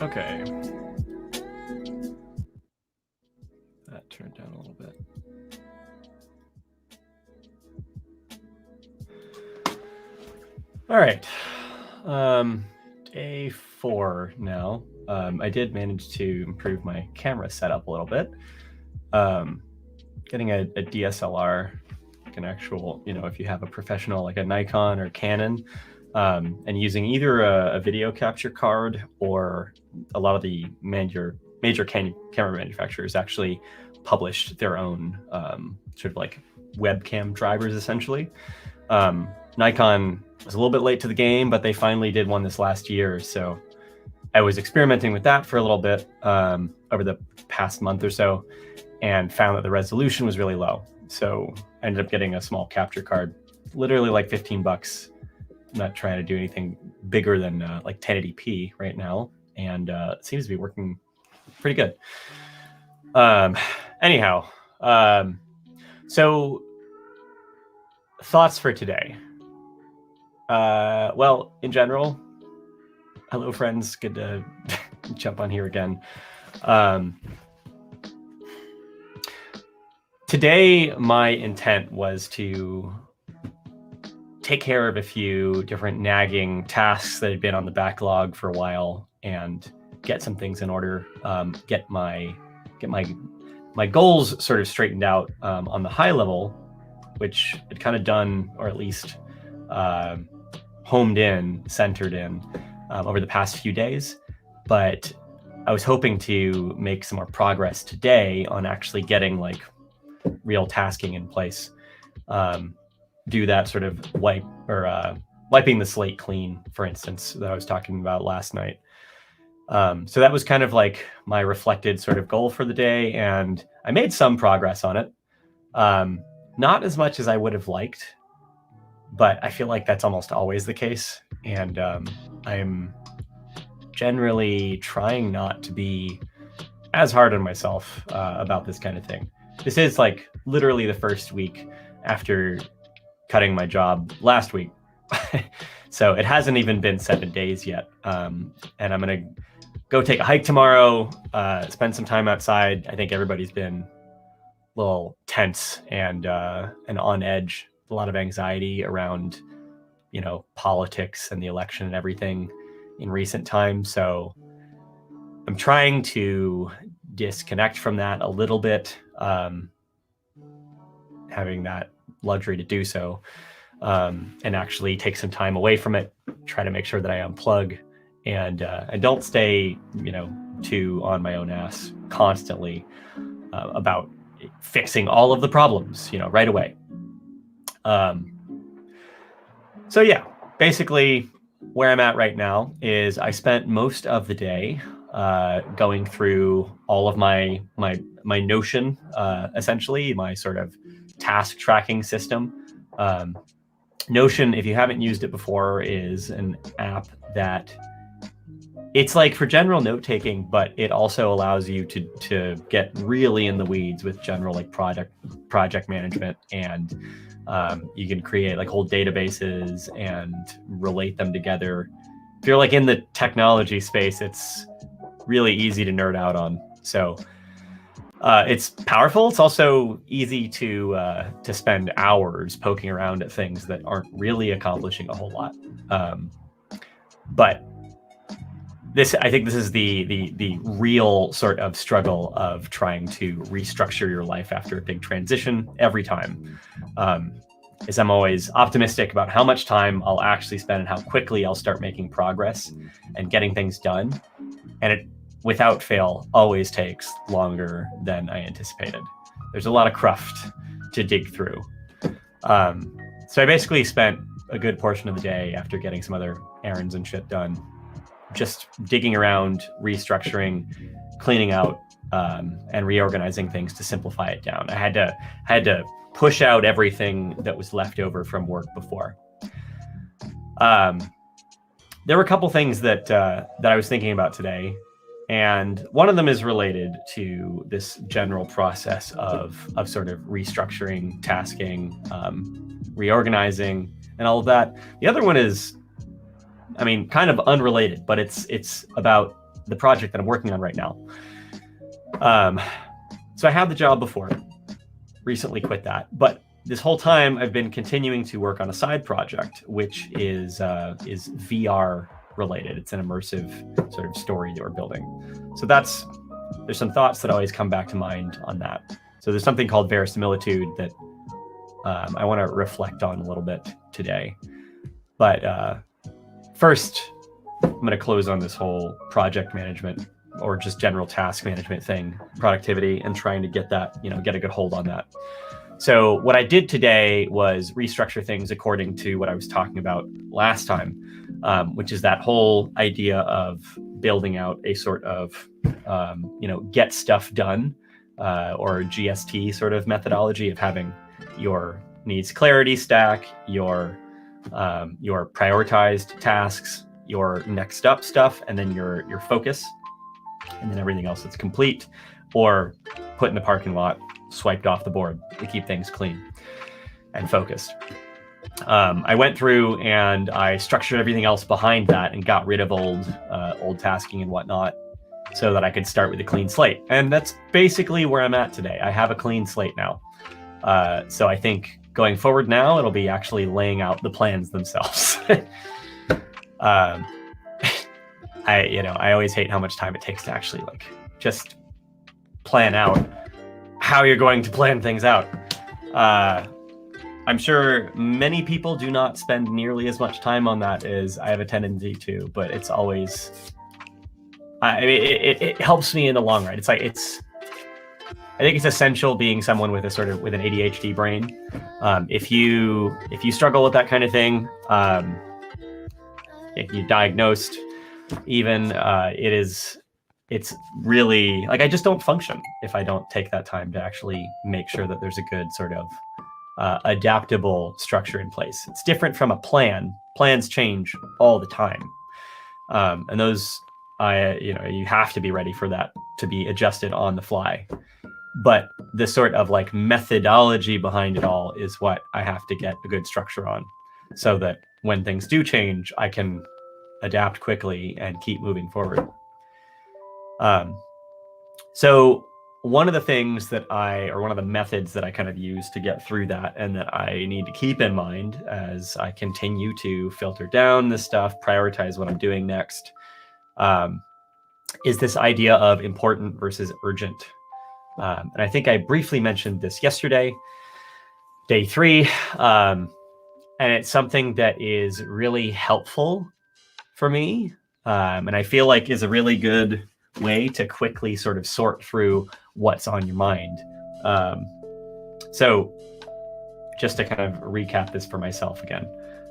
Okay. That turned down a little bit. All right. Day 4 now. I did manage to improve my camera setup a little bit. Getting a DSLR, like an actual, if you have a professional like a Nikon or Canon, and using either a video capture card, or a lot of the major camera manufacturers actually published their own sort of like webcam drivers, essentially. Nikon was a little bit late to the game, but they finally did one this last year. So I was experimenting with that for a little bit over the past month or so, and found that the resolution was really low. So I ended up getting a small capture card, literally like $15. I'm not trying to do anything bigger than like 1080p right now, and it seems to be working pretty good. Anyhow, so thoughts for today. Well, in general, hello friends, good to jump on here again. Today, my intent was to take care of a few different nagging tasks that had been on the backlog for a while, and get some things in order, get my goals sort of straightened out on the high level, which had kind of done, or at least centered in over the past few days. But I was hoping to make some more progress today on actually getting like real tasking in place. Do that sort of wiping the slate clean, for instance, that I was talking about last night. So that was kind of like my reflected sort of goal for the day, and I made some progress on it. Not as much as I would have liked, but I feel like that's almost always the case. And I'm generally trying not to be as hard on myself about this kind of thing. This is like literally the first week after cutting my job last week. So it hasn't even been 7 days yet. And I'm going to go take a hike tomorrow, spend some time outside. I think everybody's been a little tense and on edge, a lot of anxiety around, politics and the election and everything in recent times. So I'm trying to disconnect from that a little bit, having that luxury to do so, and actually take some time away from it, try to make sure that I unplug and don't stay, too on my own ass constantly about fixing all of the problems, right away. So yeah, basically where I'm at right now is I spent most of the day going through all of my Notion, essentially my sort of task tracking system. Notion, if you haven't used it before, is an app that it's like for general note taking, but it also allows you to get really in the weeds with general like project management, and you can create like whole databases and relate them together. If you're like in the technology space, it's really easy to nerd out on. So it's powerful. It's also easy to spend hours poking around at things that aren't really accomplishing a whole lot. But I think this is the real sort of struggle of trying to restructure your life after a big transition every time. Is I'm always optimistic about how much time I'll actually spend and how quickly I'll start making progress and getting things done. And it, without fail, always takes longer than I anticipated. There's a lot of cruft to dig through. So I basically spent a good portion of the day, after getting some other errands and shit done, just digging around, restructuring, cleaning out, and reorganizing things to simplify it down. I had to push out everything that was left over from work before. There were a couple things that I was thinking about today, and one of them is related to this general process of sort of restructuring, tasking, reorganizing, and all of that. The other one is, I mean, kind of unrelated, but it's about the project that I'm working on right now. So I had the job before, recently quit that, but this whole time I've been continuing to work on a side project, which is VR related. It's an immersive sort of story that we're building. So there's some thoughts that always come back to mind on that. So there's something called verisimilitude that I want to reflect on a little bit today. But first, I'm going to close on this whole project management or just general task management thing, productivity, and trying to get that, get a good hold on that. So what I did today was restructure things according to what I was talking about last time, which is that whole idea of building out a sort of, get stuff done or GST sort of methodology of having your needs clarity stack, your prioritized tasks, your next up stuff, and then your focus, and then everything else that's complete or put in the parking lot, swiped off the board to keep things clean and focused. I went through and I structured everything else behind that and got rid of old tasking and whatnot so that I could start with a clean slate. And that's basically where I'm at today. I have a clean slate now. So I think going forward now, it'll be actually laying out the plans themselves. I always hate how much time it takes to actually just plan out how you're going to plan things out. I'm sure many people do not spend nearly as much time on that as I have a tendency to, but it's always, it helps me in the long run. I think it's essential being someone with with an ADHD brain. If you struggle with that kind of thing, if you're diagnosed, even it's really I just don't function if I don't take that time to actually make sure that there's a good sort of adaptable structure in place. It's different from a plan. Plans change all the time, and those you have to be ready for that to be adjusted on the fly. But the sort of methodology behind it all is what I have to get a good structure on, so that when things do change, I can adapt quickly and keep moving forward. So one of the things one of the methods that I kind of use to get through that, and that I need to keep in mind as I continue to filter down this stuff, prioritize what I'm doing next, is this idea of important versus urgent. And I think I briefly mentioned this yesterday, day 3, and it's something that is really helpful for me, and I feel like is a really good way to quickly sort of sort through what's on your mind. So just to kind of recap this for myself again,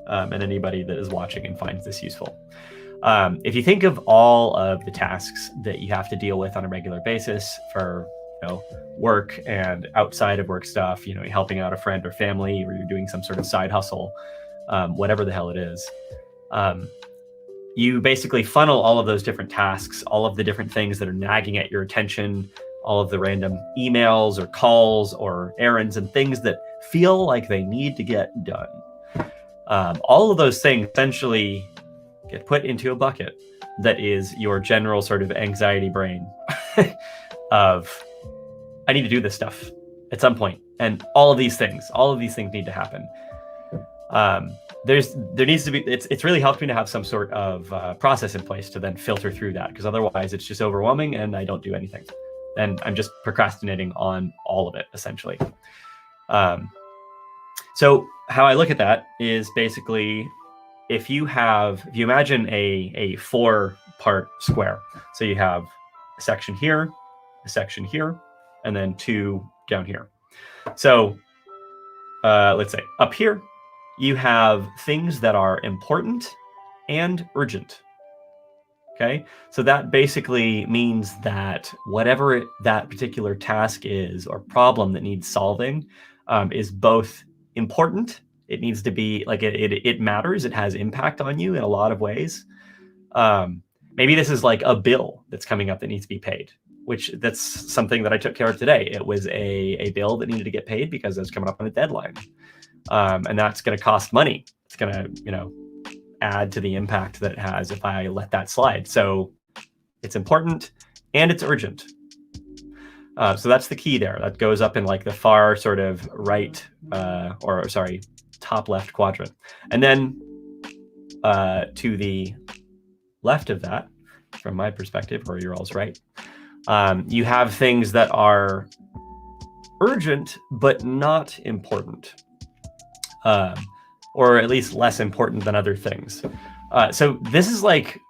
and anybody that is watching and finds this useful. If you think of all of the tasks that you have to deal with on a regular basis for work and outside of work stuff, you're helping out a friend or family, or you're doing some sort of side hustle, whatever the hell it is, you basically funnel all of those different tasks, all of the different things that are nagging at your attention, all of the random emails or calls or errands and things that feel like they need to get done. All of those things essentially get put into a bucket that is your general sort of anxiety brain of, I need to do this stuff at some point. And all of these things need to happen. There needs to be, it's really helped me to have some sort of process in place to then filter through that, because otherwise it's just overwhelming and I don't do anything. And I'm just procrastinating on all of it, essentially. So how I look at that is basically, if you imagine a 4-part square, so you have a section here, and then 2 down here. So let's say up here, you have things that are important and urgent. Okay, so that basically means that whatever that particular task is or problem that needs solving is both important. It needs to be it matters. It has impact on you in a lot of ways. Maybe this is like a bill that's coming up that needs to be paid, that's something that I took care of today. It was a bill that needed to get paid because it was coming up on a deadline. And that's going to cost money. It's going to, add to the impact that it has if I let that slide. So it's important, and it's urgent. So that's the key there. That goes up in like the far sort of right, top left quadrant. And then to the left of that, from my perspective, or your all's right, you have things that are urgent but not important, or at least less important than other things. So this is like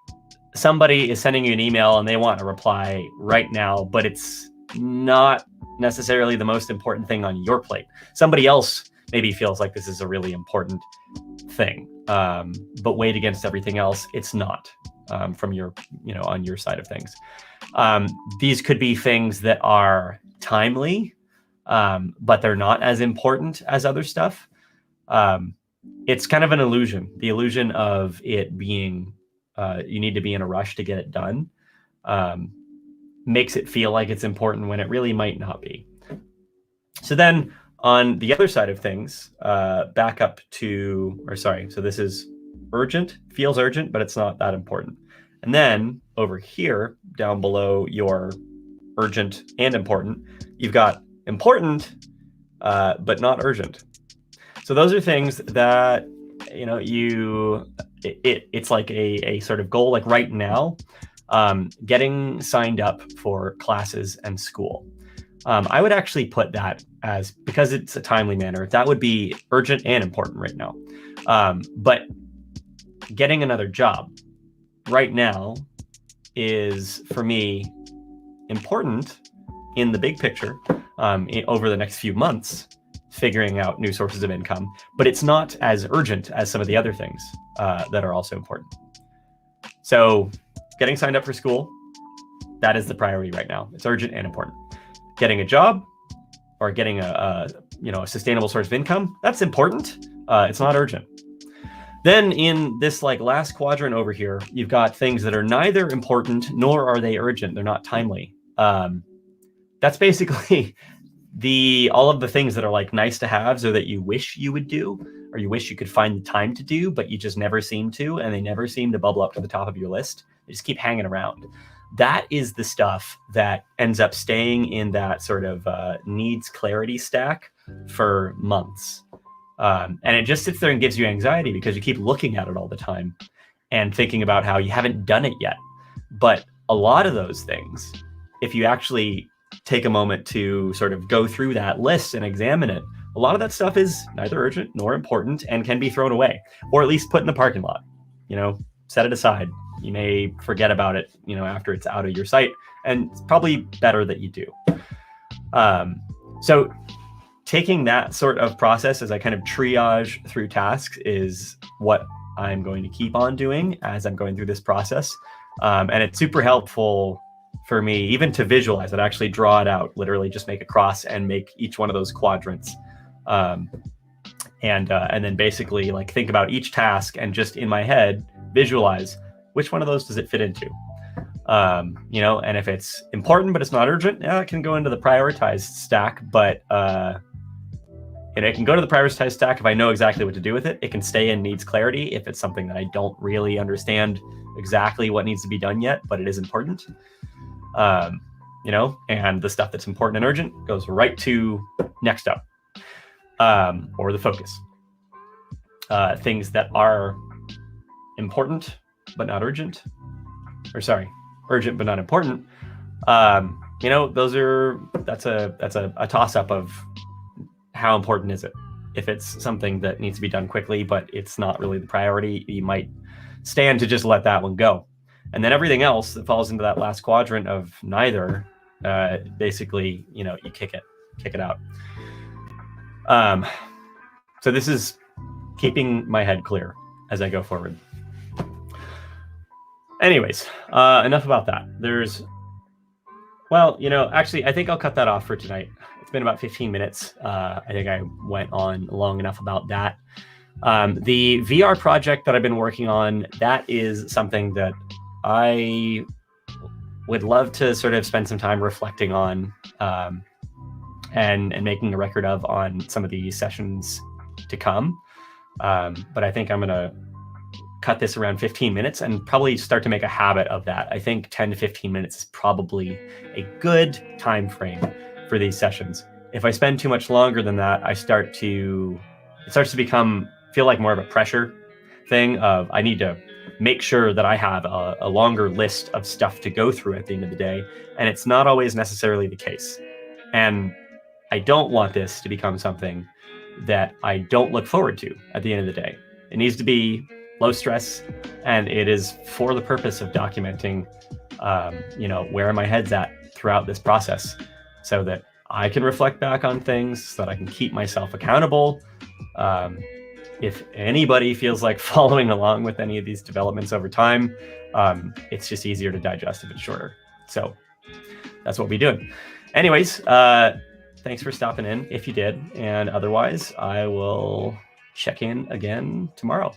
somebody is sending you an email and they want a reply right now, but it's not necessarily the most important thing on your plate. Somebody else maybe feels like this is a really important thing, but weighed against everything else, it's not, from your, on your side of things. These could be things that are timely, but they're not as important as other stuff. It's kind of an illusion, the illusion of it being, you need to be in a rush to get it done, makes it feel like it's important when it really might not be. So then on the other side of things, back up to, so this is urgent, feels urgent, but it's not that important. And then over here, down below your urgent and important, you've got important, but not urgent. So those are things that, it's like a sort of goal, like right now, getting signed up for classes and school. I would actually put that as, because it's a timely manner, that would be urgent and important right now. But getting another job right now is, for me, important in the big picture, over the next few months, figuring out new sources of income, but it's not as urgent as some of the other things that are also important. So getting signed up for school, that is the priority right now. It's urgent and important. Getting a job or getting a sustainable source of income, that's important. It's not urgent. Then in this like last quadrant over here, you've got things that are neither important nor are they urgent. They're not timely. That's basically all of the things that are like nice to haves, or that you wish you would do, or you wish you could find the time to do, but you just never seem to, and they never seem to bubble up to the top of your list. They just keep hanging around. That is the stuff that ends up staying in that sort of needs clarity stack for months. And it just sits there and gives you anxiety because you keep looking at it all the time and thinking about how you haven't done it yet. But a lot of those things, if you actually take a moment to sort of go through that list and examine it, a lot of that stuff is neither urgent nor important and can be thrown away, or at least put in the parking lot. Set it aside. You may forget about it, after it's out of your sight, and it's probably better that you do. So taking that sort of process as I kind of triage through tasks is what I'm going to keep on doing as I'm going through this process. And it's super helpful for me even to visualize it, actually draw it out, literally just make a cross and make each one of those quadrants. And then basically like think about each task and just in my head, visualize which one of those does it fit into. And if it's important, but it's not urgent, it can go into the prioritized stack, but it can go to the prioritized stack if I know exactly what to do with it. It can stay in needs clarity if it's something that I don't really understand exactly what needs to be done yet, but it is important. And the stuff that's important and urgent goes right to next up, or the focus. Things that are important but not urgent, urgent but not important. That's a toss-up of how important is it. If it's something that needs to be done quickly, but it's not really the priority, you might stand to just let that one go. And then everything else that falls into that last quadrant of neither, basically, you kick it out. So this is keeping my head clear as I go forward. Anyways, enough about that. Actually, I think I'll cut that off for tonight. It's been about 15 minutes. I think I went on long enough about that. The VR project that I've been working on, that is something that I would love to sort of spend some time reflecting on, and making a record of on some of the sessions to come. But I think I'm going to cut this around 15 minutes and probably start to make a habit of that. I think 10 to 15 minutes is probably a good time frame for these sessions. If I spend too much longer than that, it starts to feel like more of a pressure thing of I need to make sure that I have a longer list of stuff to go through at the end of the day. And it's not always necessarily the case. And I don't want this to become something that I don't look forward to at the end of the day. It needs to be low stress, and it is for the purpose of documenting, where my head's at throughout this process, so that I can reflect back on things, so that I can keep myself accountable. If anybody feels like following along with any of these developments over time, it's just easier to digest if it's shorter. So that's what we're doing. Anyways, thanks for stopping in if you did. And otherwise, I will check in again tomorrow.